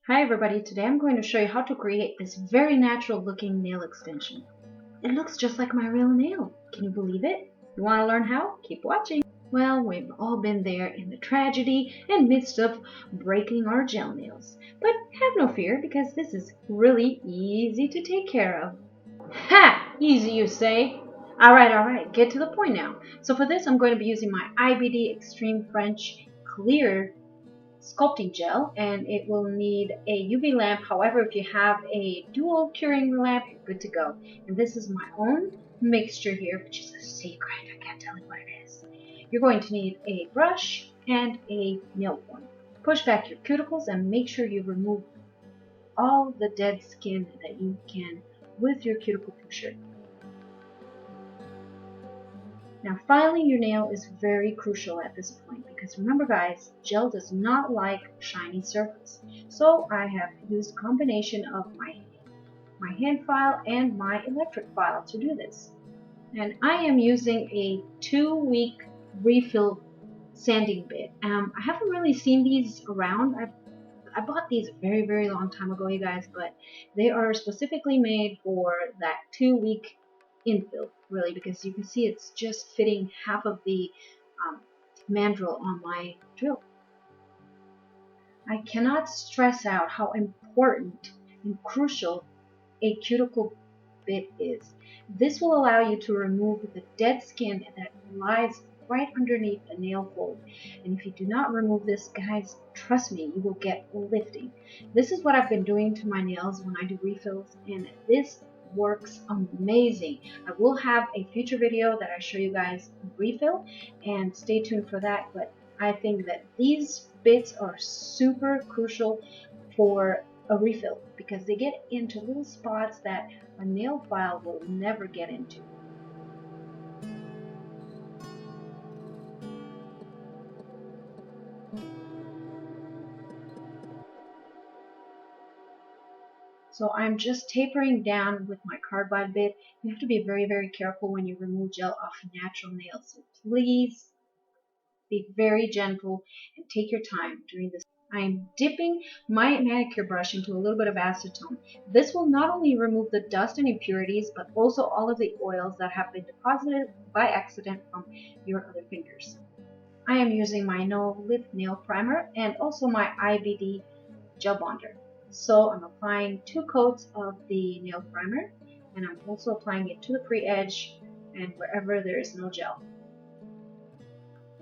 Hi everybody, today I'm going to show you how to create this very natural looking nail extension. It looks just like my real nail. Can you believe it? You want to learn how? Keep watching. Well, we've all been there in the tragedy and midst of breaking our gel nails. But have no fear because this is really easy to take care of. Ha! Easy you say? Alright, get to the point now. So for this I'm going to be using my IBD Extreme French Clear sculpting gel, and it will need a UV lamp. However, if you have a dual curing lamp, you're good to go. And this is my own mixture here, which is a secret. I can't tell you what it is. You're going to need a brush and a nail form. Push back your cuticles and make sure you remove all the dead skin that you can with your cuticle pusher. Now filing your nail is very crucial at this point because remember guys, gel does not like shiny surface. So I have used a combination of my hand file and my electric file to do this. And I am using a 2-week refill sanding bit. I haven't really seen these around. I bought these a very long time ago, you guys, but they are specifically made for that 2-week infill, really, because you can see it's just fitting half of the mandrel on my drill. I cannot stress out how important and crucial a cuticle bit is. This will allow you to remove the dead skin that lies right underneath the nail fold. And if you do not remove this, guys, trust me, you will get lifting. This is what I've been doing to my nails when I do refills, and this works amazing. I will have a future video that I show you guys refill, and stay tuned for that. But I think that these bits are super crucial for a refill because they get into little spots that a nail file will never get into. So I'm just tapering down with my carbide bit. You have to be very careful when you remove gel off natural nails. So please be very gentle and take your time during this. I'm dipping my manicure brush into a little bit of acetone. This will not only remove the dust and impurities, but also all of the oils that have been deposited by accident from your other fingers. I am using my No Lip Nail Primer and also my IBD Gel Bonder. So I'm applying 2 coats of the nail primer, and I'm also applying it to the pre-edge and wherever there is no gel.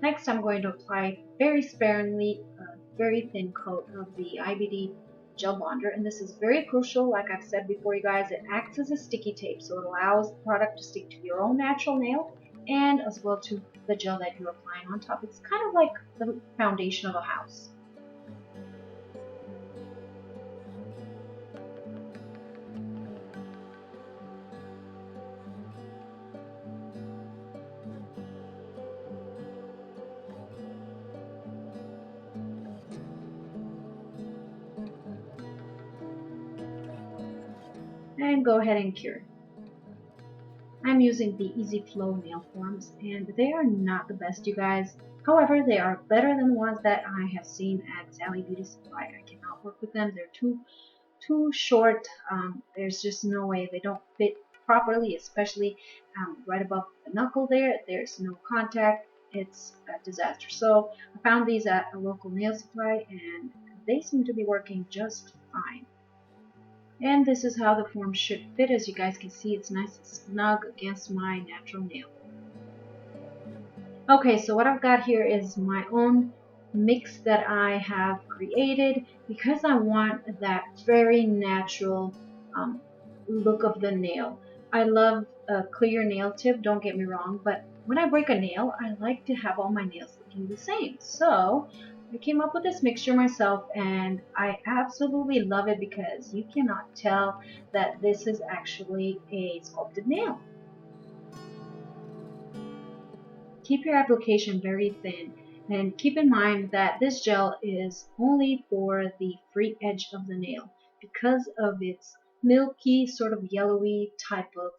Next, I'm going to apply very sparingly a very thin coat of the IBD Gel Bonder, and this is very crucial. Like I've said before, you guys, it acts as a sticky tape, so it allows the product to stick to your own natural nail and as well to the gel that you're applying on top. It's kind of like the foundation of a house. And go ahead and cure. I'm using the Easy Flow nail forms, and they are not the best, you guys. However, they are better than the ones that I have seen at Sally Beauty Supply. I cannot work with them. They're too short. There's just no way. They don't fit properly, especially right above the knuckle there. There's no contact. It's a disaster. So I found these at a local nail supply, and they seem to be working just fine. And this is how the form should fit. As you guys can see, it's nice and snug against my natural nail. Okay, so what I've got here is my own mix that I have created because I want that very natural look of the nail. I love a clear nail tip, don't get me wrong, but when I break a nail, I like to have all my nails looking the same. So I came up with this mixture myself, and I absolutely love it because you cannot tell that this is actually a sculpted nail. Keep your application very thin, and keep in mind that this gel is only for the free edge of the nail because of its milky, sort of yellowy type of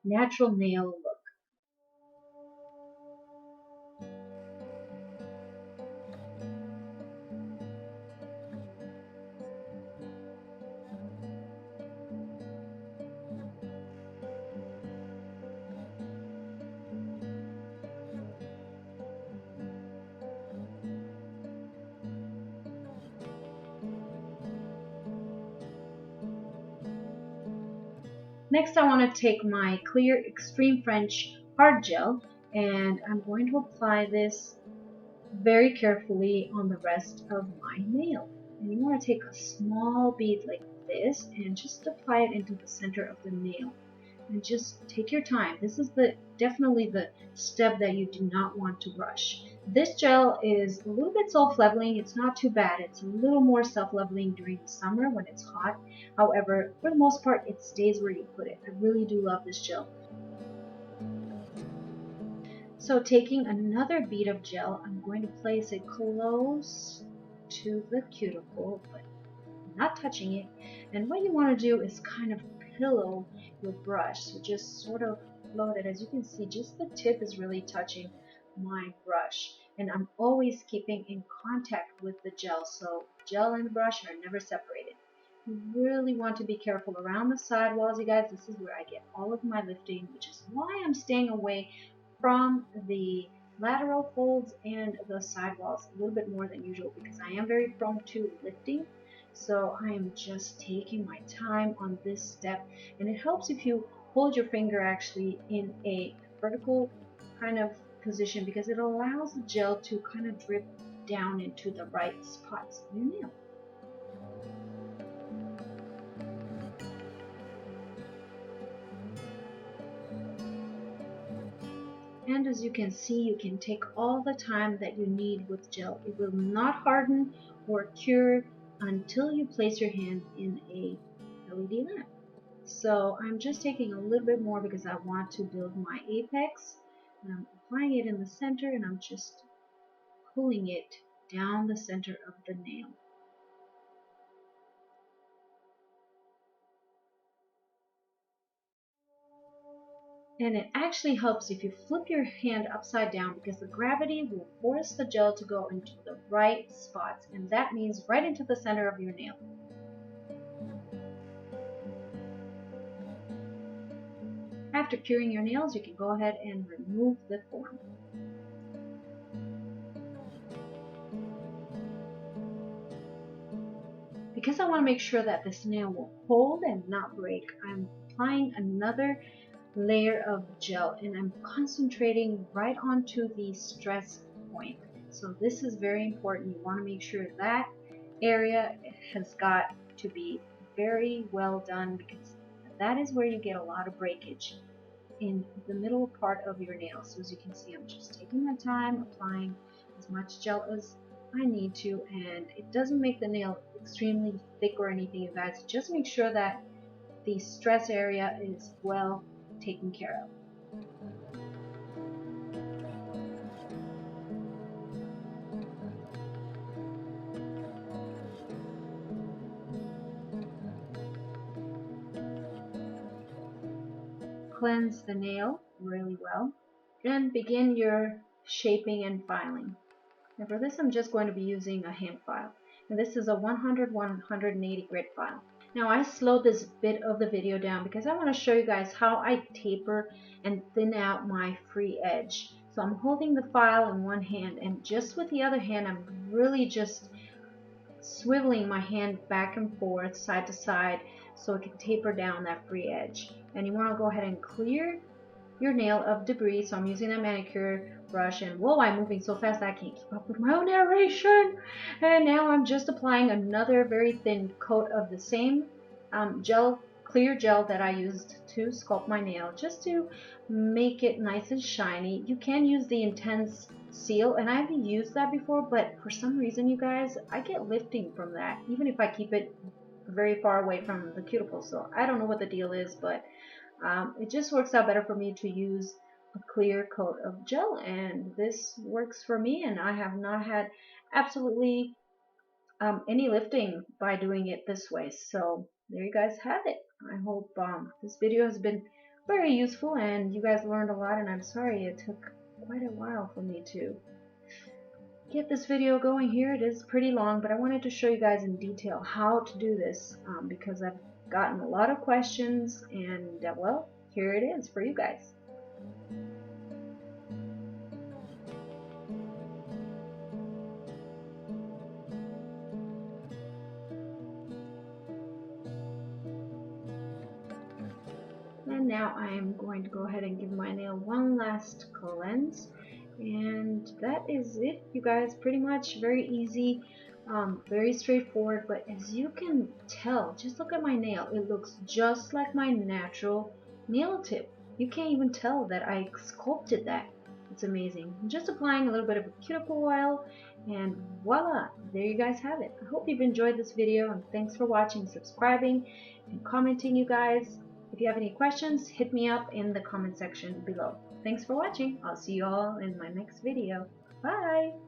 natural nail look. Next, I want to take my clear Extreme French hard gel, and I'm going to apply this very carefully on the rest of my nail. And you want to take a small bead like this and just apply it into the center of the nail. And just take your time. This is definitely the step that you do not want to rush. This gel is a little bit self-leveling. It's not too bad. It's a little more self-leveling during the summer when it's hot. However, for the most part, it stays where you put it. I really do love this gel. So taking another bead of gel, I'm going to place it close to the cuticle, but not touching it. And what you want to do is kind of pillow your brush. So just sort of float it. As you can see, just the tip is really touching my brush. And I'm always keeping in contact with the gel. So gel and the brush are never separated. You really want to be careful around the sidewalls, you guys. This is where I get all of my lifting, which is why I'm staying away from the lateral folds and the sidewalls a little bit more than usual because I am very prone to lifting. So I am just taking my time on this step, and it helps if you hold your finger actually in a vertical kind of position because it allows the gel to kind of drip down into the right spots of your nail. And as you can see, you can take all the time that you need with gel. It will not harden or cure until you place your hand in a LED lamp. So I'm just taking a little bit more because I want to build my apex. And I'm applying it in the center, and I'm just pulling it down the center of the nail. And it actually helps if you flip your hand upside down because the gravity will force the gel to go into the right spots, and that means right into the center of your nail. After curing your nails, you can go ahead and remove the form. Because I want to make sure that this nail will hold and not break, I'm applying another layer of gel, and I'm concentrating right onto the stress point. So this is very important. You want to make sure that area has got to be very well done because that is where you get a lot of breakage in the middle part of your nail. So as you can see, I'm just taking my time applying as much gel as I need to, and it doesn't make the nail extremely thick or anything, you guys. Just make sure that the stress area is well taken care of. Cleanse the nail really well. Then begin your shaping and filing. Now for this I'm just going to be using a hand file. And this is a 100-180 grit file. Now I slowed this bit of the video down because I want to show you guys how I taper and thin out my free edge. So I'm holding the file in one hand, and just with the other hand I'm really just swiveling my hand back and forth, side to side, so it can taper down that free edge. And you want to go ahead and clear your nail of debris. So I'm using a manicure brush, and whoa, I'm moving so fast I can't keep up with my own narration. And now I'm just applying another very thin coat of the same clear gel that I used to sculpt my nail, just to make it nice and shiny. You can use the intense seal, and I haven't used that before, but for some reason, you guys, I get lifting from that, even if I keep it very far away from the cuticle. So I don't know what the deal is, but it just works out better for me to use a clear coat of gel, and this works for me, and I have not had absolutely any lifting by doing it this way. So there you guys have it. I hope this video has been very useful and you guys learned a lot, and I'm sorry it took quite a while for me to get this video going here. It is pretty long, but I wanted to show you guys in detail how to do this because I've gotten a lot of questions, and well, here it is for you guys. And now I'm going to go ahead and give my nail one last cleanse. And that is it, you guys. Pretty much very easy, very straightforward. But as you can tell, just look at my nail. It looks just like my natural nail tip. You can't even tell that I sculpted that. It's amazing. I'm just applying a little bit of a cuticle oil, and voila, there you guys have it. I hope you've enjoyed this video, and thanks for watching, subscribing, and commenting, you guys. If you have any questions, hit me up in the comment section below. Thanks for watching. I'll see you all in my next video. Bye!